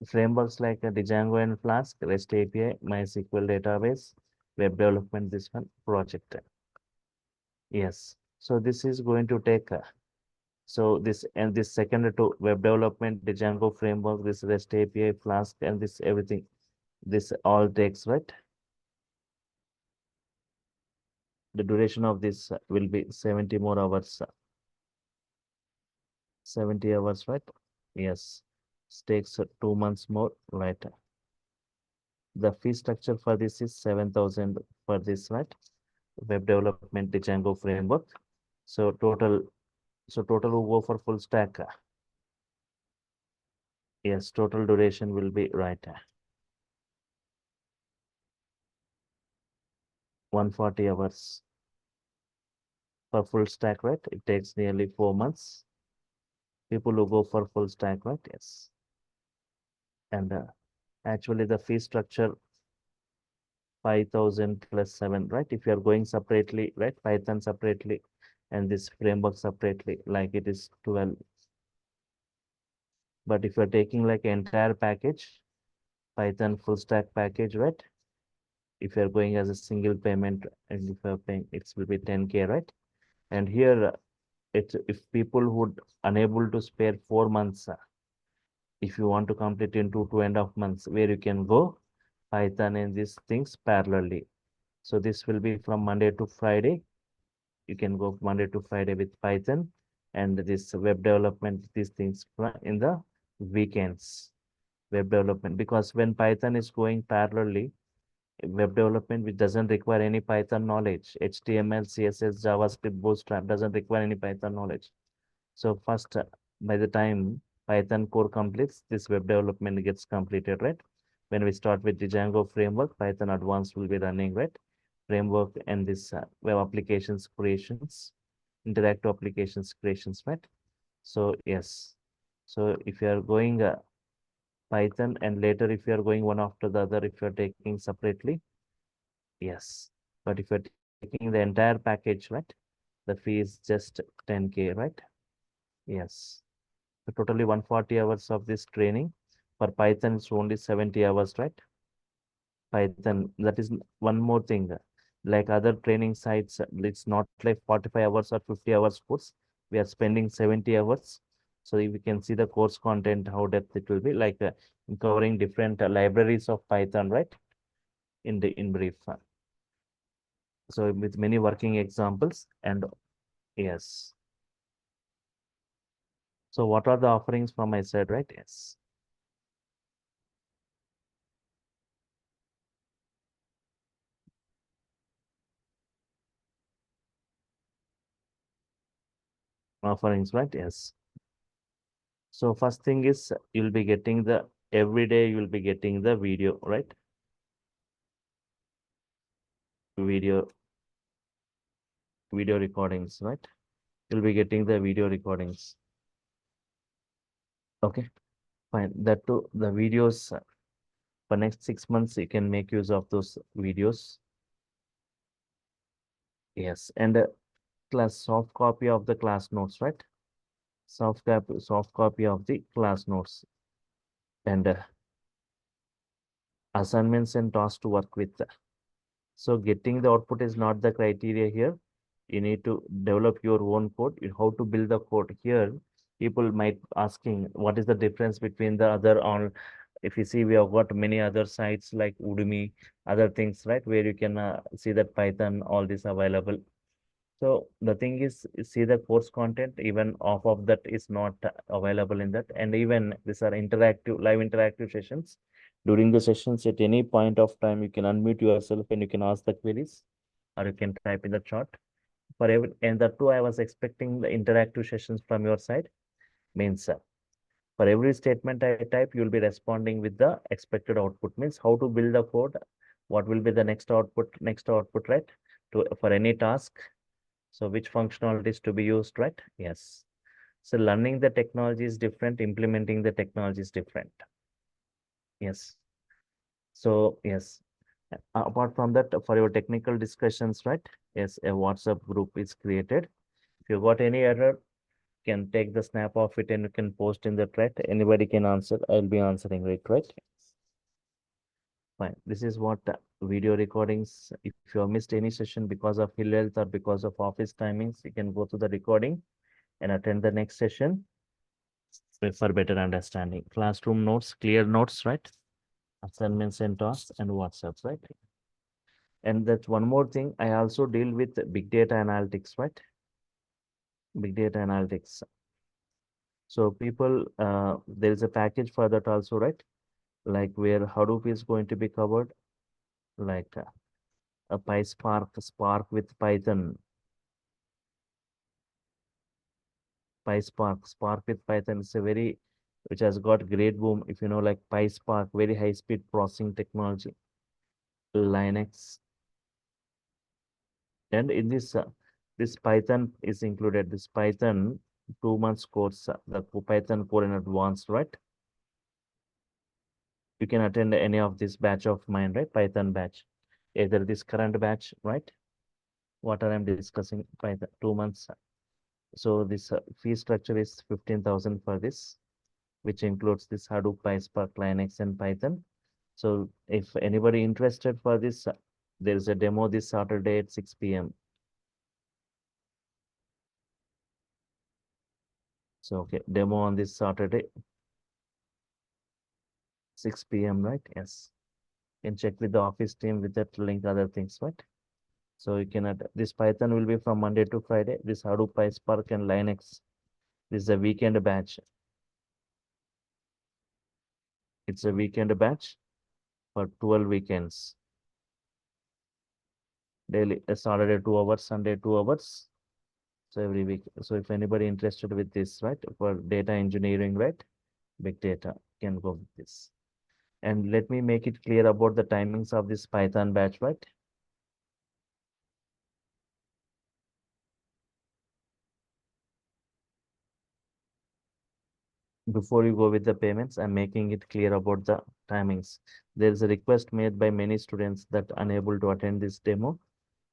frameworks like Django and Flask, REST API, MySQL database, web development, this one project. Yes. So this is going to take so this and this second to web development, Django framework, this REST API, Flask, and this everything. This all takes, right? The duration of this will be 70 more hours, 70 hours, right? Yes. It takes 2 months more, right? The fee structure for this is 7,000 for this, right? Web development Django framework. So total will go for full stack. Yes, total duration will be right 140 hours for full stack, right? It takes nearly 4 months. People who go for full stack, right? Yes. And actually the fee structure 5,000 plus 7, right? If you are going separately, right? Python separately and this framework separately, like it is 12. But if you're taking like entire package, Python full stack package, right? If you're going as a single payment and if you're paying, it will be 10K, right? And here it's if people would unable to spare 4 months, if you want to complete in 2.5 months, where you can go Python and these things parallelly. So this will be from Monday to Friday. You can go Monday to Friday with Python and this web development, these things in the weekends. Web development, because when Python is going parallelly, web development which doesn't require any Python knowledge, HTML, CSS, JavaScript, Bootstrap doesn't require any Python knowledge. So first, by the time Python core completes, this web development gets completed, right? When we start with the Django framework, Python advanced will be running, right? Framework and this web applications creations, interactive applications creations, right? So yes. So if you are going Python and later if you are going one after the other, if you are taking separately, yes. But if you're taking the entire package, right? The fee is just 10K, right? Yes. So totally 140 hours of this training. For Python, it's only 70 hours, right? Python, that is one more thing. Like other training sites, it's not like 45 hours or 50 hours course. We are spending 70 hours. So if you can see the course content, how depth it will be, like covering different libraries of Python, right? In brief. So with many working examples and yes. So what are the offerings from my side, right? Yes. Offerings, right? Yes. So first thing is you'll be getting the every day you'll be getting the video, right? Video video recordings, right? You'll be getting the video recordings. Okay, fine. That too, the videos for next 6 months you can make use of those videos. Yes, and class soft copy of the class notes, right? Soft copy of the class notes and assignments and tasks to work with. So getting the output is not the criteria here. You need to develop your own code. How to build the code here? People might asking what is the difference between the other on. If you see, we have got many other sites like Udemy, other things, right, where you can see that Python, all this available. So the thing is, see the course content, even off of that is not available in that. And even these are interactive, live interactive sessions. During the sessions, at any point of time, you can unmute yourself and you can ask the queries, or you can type in the chat. For every, and the two, I was expecting the interactive sessions from your side. Means for every statement I type, you'll be responding with the expected output. Means how to build the code, what will be the next output, right? To for any task, so which functionalities to be used, right? Yes. So learning the technology is different, implementing the technology is different. Yes. So yes. Apart from that, for your technical discussions, right? Yes, a WhatsApp group is created. If you got any error, you can take the snap of it and you can post in the thread. Anybody can answer. I'll be answering it, right? Fine. This is what video recordings. If you have missed any session because of ill health or because of office timings, you can go to the recording and attend the next session for better understanding. Classroom notes, clear notes, right? Assignments and tasks and WhatsApp, right? And that's one more thing. I also deal with big data analytics, right? Big data analytics. So people, there is a package for that also, right? Like where Hadoop is going to be covered, like a PySpark, Spark with Python, PySpark, Spark with Python is a very, which has got great boom. If you know, like PySpark, very high speed processing technology, Linux, and in this, this Python is included. This Python 2 months course, the Python core in advanced, right? You can attend any of this batch of mine, right? Python batch, either this current batch, right? What I'm discussing, Python 2 months. So this fee structure is 15,000 for this, which includes this Hadoop, PySpark, Linux, and Python. So if anybody interested for this, there is a demo this Saturday at 6 p.m. So okay, demo on this Saturday, 6 p.m., right? Yes. Can check with the office team with that link, other things, right? So you can add this Python will be from Monday to Friday. This Hadoop, PySpark, and Linux. This is a weekend batch. It's a weekend batch for 12 weekends. Daily, Saturday 2 hours, Sunday 2 hours. So every week. So if anybody interested with this, right, for data engineering, right, big data, can go with this. And let me make it clear about the timings of this Python batch, right? Before you go with the payments, I'm making it clear about the timings. There is a request made by many students that unable to attend this demo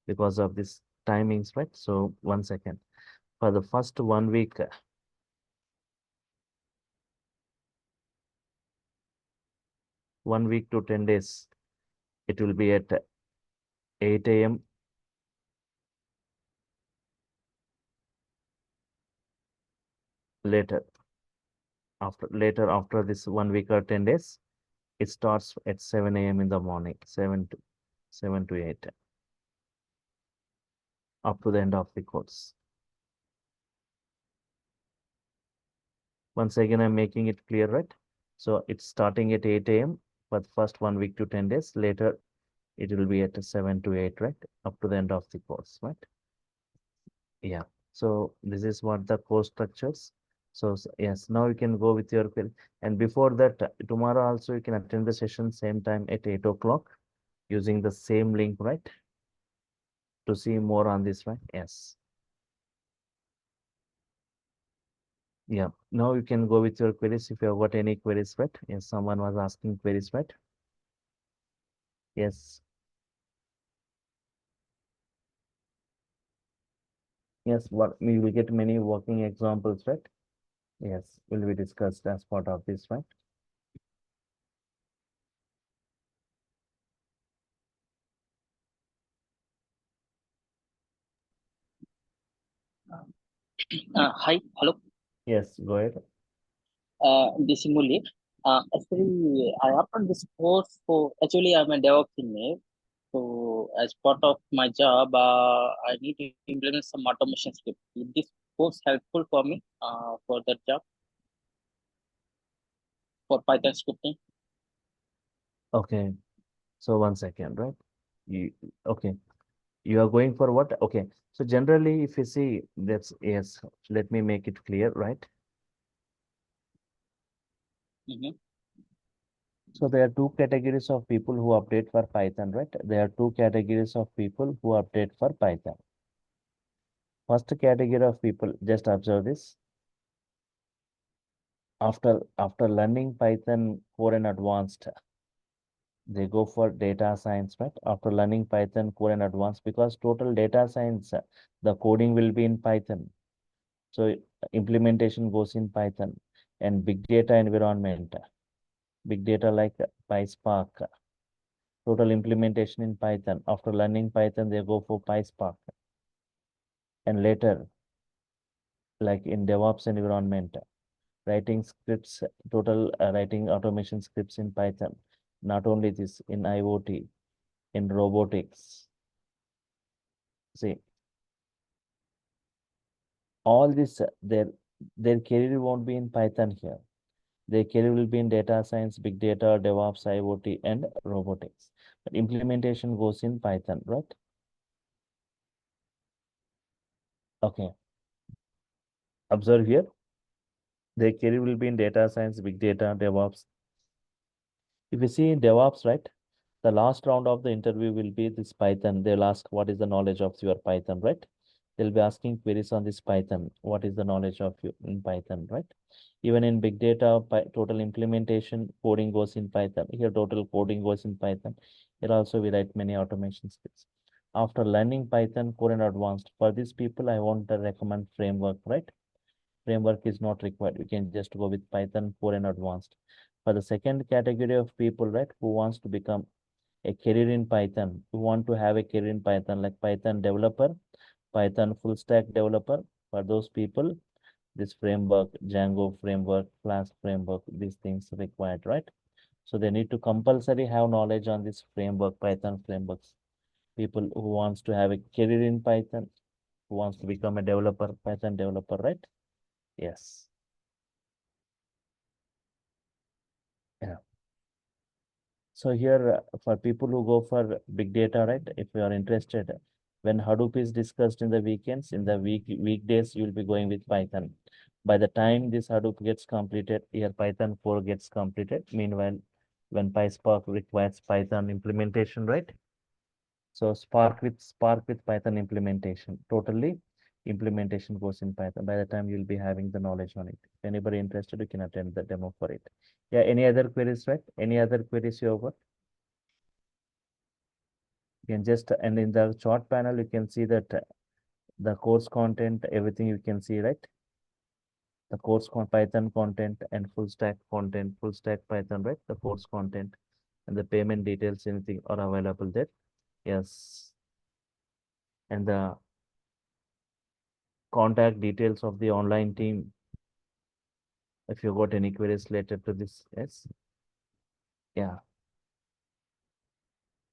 because of this timings, right? So 1 second. For the first 1 week, 1 week to 10 days, it will be at 8 a.m. later. After this 1 week or 10 days, it starts at 7 a.m. in the morning, 7 to 8, up to the end of the course. Once again, I'm making it clear, right? So it's starting at 8 a.m. for the first 1 week to 10 days. Later, it will be at 7 to 8, right? Up to the end of the course, right? Yeah. So this is what the course structures. So yes, now you can go with your query. And before that, tomorrow also you can attend the session same time at 8 o'clock using the same link, right? To see more on this, right? Yes. Yeah. Now you can go with your queries if you have got any queries, right? Yes, someone was asking queries, right? Yes. Yes, what we will get many working examples, right? Yes, will be discussed as part of this, right? Hi, hello. Yes, go ahead. This is Muli. Actually, I applied this course for. Actually, I'm a DevOps engineer. So, as part of my job, I need to implement some automation script. Is this course helpful for me for that job for Python scripting? Okay, so 1 second, right? You okay? You are going for what? Okay. So generally, if you see, that's yes. Let me make it clear, right? Mm-hmm. So there are two categories of people who update for Python, right? There are two categories of people who update for Python. First category of people, just observe this. After learning Python core and advanced, they go for data science, right? After learning Python core and advanced, because total data science, the coding will be in Python. So implementation goes in Python and big data environment, big data like PySpark, total implementation in Python. After learning Python, they go for PySpark. And later, like in DevOps environment, writing scripts, total writing automation scripts in Python. Not only this, in IoT, in robotics. See, all this, their career won't be in Python here. Their career will be in data science, big data, DevOps, IoT, and robotics. But implementation goes in Python, right? Okay. Observe here. Their career will be in data science, big data, DevOps. If you see in DevOps, right? The last round of the interview will be this Python. They'll ask what is the knowledge of your Python, right? They'll be asking queries on this Python. What is the knowledge of you in Python, right? Even in big data, total implementation, coding goes in Python. Here, total coding goes in Python. Here also we write many automation scripts. After learning Python, core and advanced, for these people, I want to recommend framework, right? Framework is not required. You can just go with Python core and advanced. For the second category of people, right, who wants to become a career in Python, who want to have a career in Python, like Python developer, Python full stack developer, for those people, this framework, Django framework, Flask framework, these things required, right? So they need to compulsory have knowledge on this framework, Python frameworks. People who wants to have a career in Python, who wants to become a developer, Python developer, right? Yes. Yeah. So here for people who go for big data, right? If you are interested, when Hadoop is discussed in the weekends, in the weekdays, you'll be going with Python. By the time this Hadoop gets completed, your Python 4 gets completed. Meanwhile, when PySpark requires Python implementation, right? So Spark with Python implementation. Totally implementation goes in Python. By the time you'll be having the knowledge on it. If anybody interested, you can attend the demo for it. Yeah, any other queries, right? Any other queries you have got? You can just, and in the chart panel, you can see that the course content, everything you can see, right? The Python content and full stack content, full stack Python, right? The course content and the payment details, anything are available there. Yes. And the contact details of the online team. If you got any queries related to this, yes. Yeah.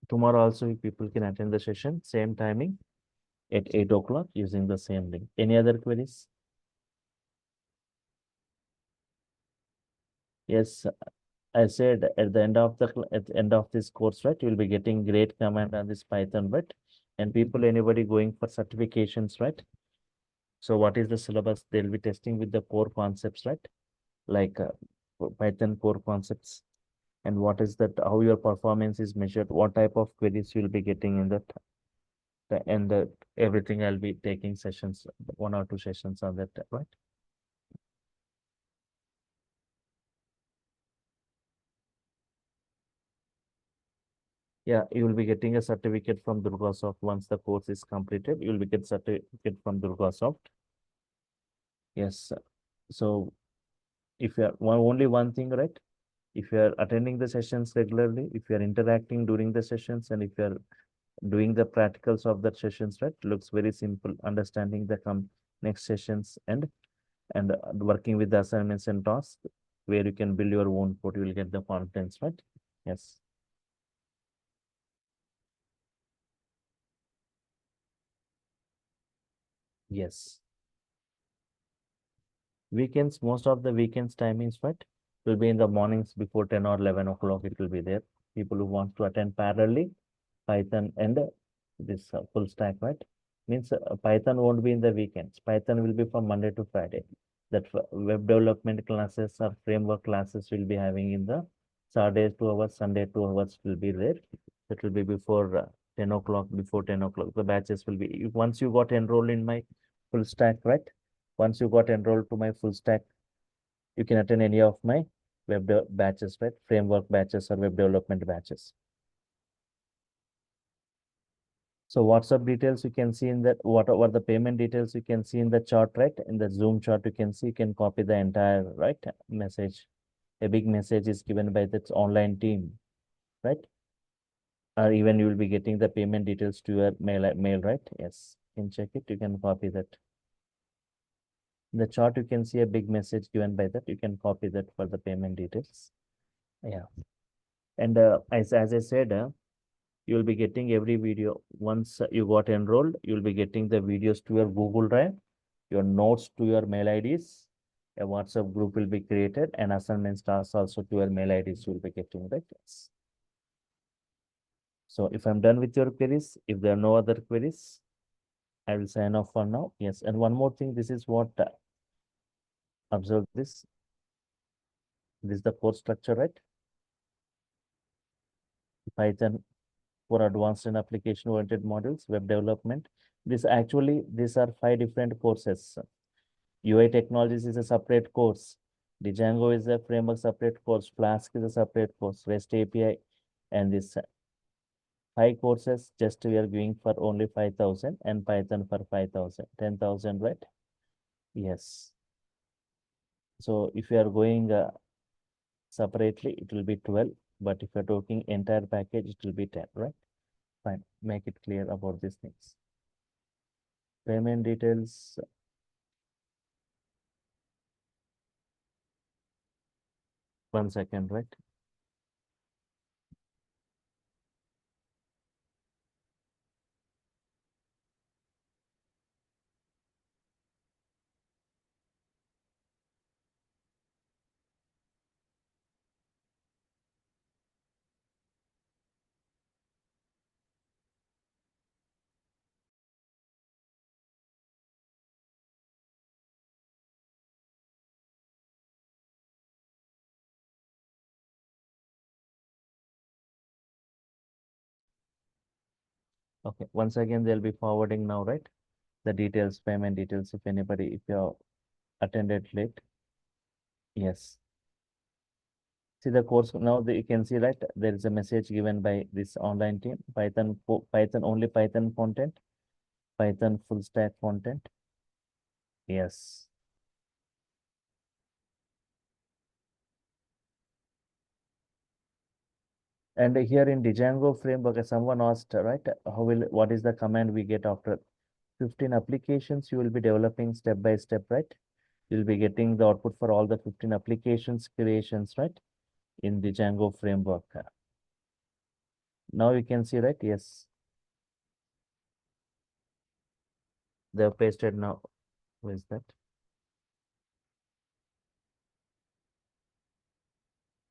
Tomorrow also people can attend the session, same timing at 8 o'clock using the same link. Any other queries? Yes, I said at the end of at the end of this course, right, you'll be getting great command on this Python, right? And people, anybody going for certifications, right? So what is the syllabus? They'll be testing with the core concepts, right? Like Python core concepts. And what is that? How your performance is measured? What type of queries you'll be getting in that? And everything I'll be taking sessions, 1 or 2 sessions on that, right? Yeah, you will be getting a certificate from DurgaSoft once the course is completed. You will be get certificate from DurgaSoft. Yes. So if you are only one thing, right? If you are attending the sessions regularly, if you are interacting during the sessions, and if you are doing the practicals of the sessions, right? Looks very simple. Understanding the next sessions, and working with the assignments and tasks where you can build your own code. You will get the confidence, right? Yes. Yes. Weekends, most of the weekends timings, right? Will be in the mornings before 10 or 11 o'clock. It will be there. People who want to attend parallelly, Python and this full stack, right? Means Python won't be in the weekends. Python will be from Monday to Friday. That web development classes or framework classes will be having in the Saturday 2 hours, Sunday 2 hours will be there. That will be before 10 o'clock, before 10 o'clock. The batches will be, once you got enrolled in my full stack, right? Once you got enrolled to my full stack, you can attend any of my batches, right? Framework batches or web development batches. So WhatsApp details you can see in that, whatever the payment details you can see in the chart, right? In the Zoom chart, you can see, you can copy the entire, right, message. A big message is given by that online team, right? Or even you will be getting the payment details to your mail, right? Yes, you can check it. You can copy that. In the chart, you can see a big message given by that. You can copy that for the payment details. Yeah. And as I said, you will be getting every video. Once you got enrolled, you will be getting the videos to your Google Drive, your notes to your mail IDs. A WhatsApp group will be created, and assignment tasks also to your mail IDs you will be getting, right? Yes. So if I'm done with your queries, if there are no other queries, I will sign off for now. Yes, and one more thing, this is what observe this. This is the course structure, right? Python for advanced and application-oriented modules, web development. These are 5 different courses. UI technologies is a separate course. Django is a framework separate course. Flask is a separate course. REST API and this 5 courses just we are giving for only 5,000 and Python for 5,000, 10,000, right? Yes. So if you are going separately, it will be 12. But if you're talking entire package, it will be 10, right? Fine. Make it clear about these things. Payment details. 1 second, right? Okay. Once again, they'll be forwarding now, right? The details, payment details, if anybody, if you attended late. Yes. See the course now, you can see, right? There is a message given by this online team, Python, only Python content, Python full stack content. Yes. And here in Django framework, someone asked, right? What is the command we get after 15 applications? You will be developing step by step, right? You'll be getting the output for all the 15 applications creations, right? In the Django framework. Now you can see, right? Yes, they have pasted now. Who is that?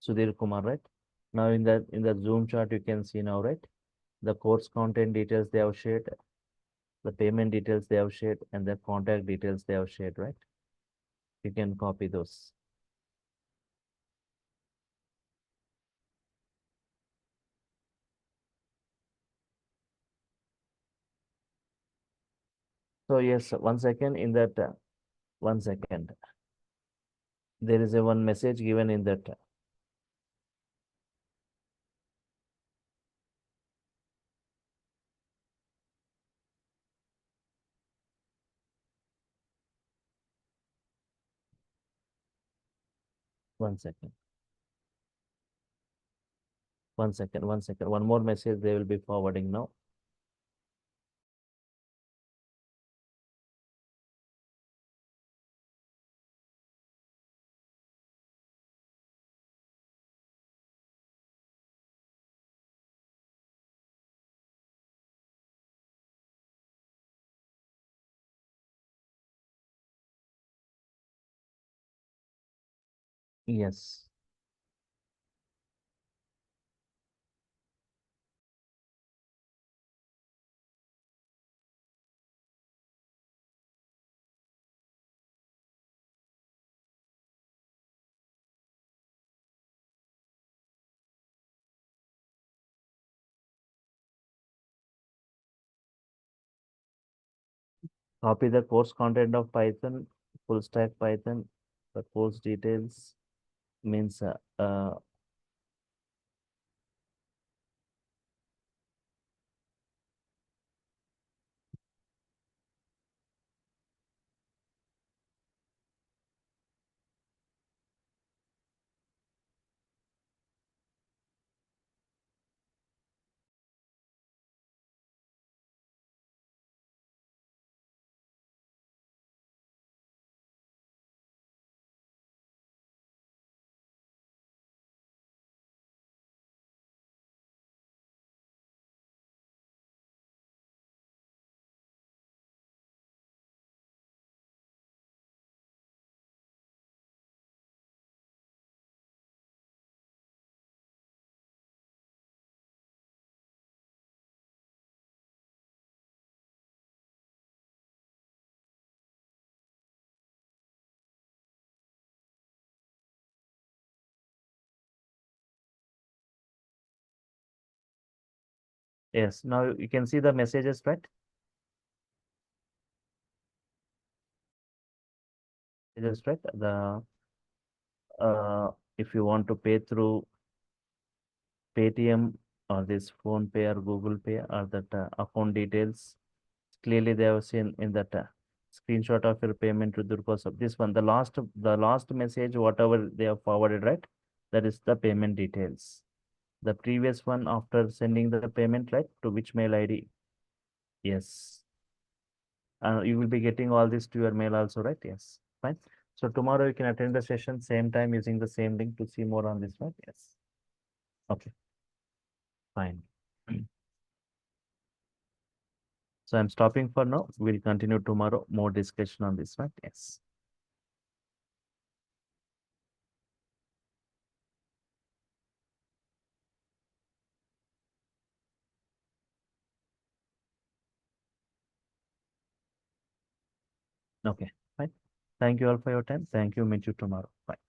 Sudhir Kumar, right? Now in the Zoom chart, you can see now, right? The course content details they have shared, the payment details they have shared, and the contact details they have shared, right? You can copy those. So yes, 1 second in that 1 second. There is a one message given in that. 1 second. 1 second. 1 second. One more message they will be forwarding now. Yes. Copy the course content of Python, full stack Python, the course details means yes. Now you can see the messages, right? Messages, right? The if you want to pay through Paytm or this Phone Pay or Google Pay or that account details, clearly they have seen in that screenshot of your payment to DURGASOFT. This one, the last message, whatever they have forwarded, right? That is the payment details. The previous one after sending the payment, right? To which mail ID? Yes. You will be getting all this to your mail also, right? Yes. Fine. So tomorrow you can attend the session same time using the same link to see more on this, right? Yes. Okay. Fine. So I'm stopping for now. We'll continue tomorrow. More discussion on this, right? Yes. Okay. Fine. Thank you all for your time. Thank you. Meet you tomorrow. Bye.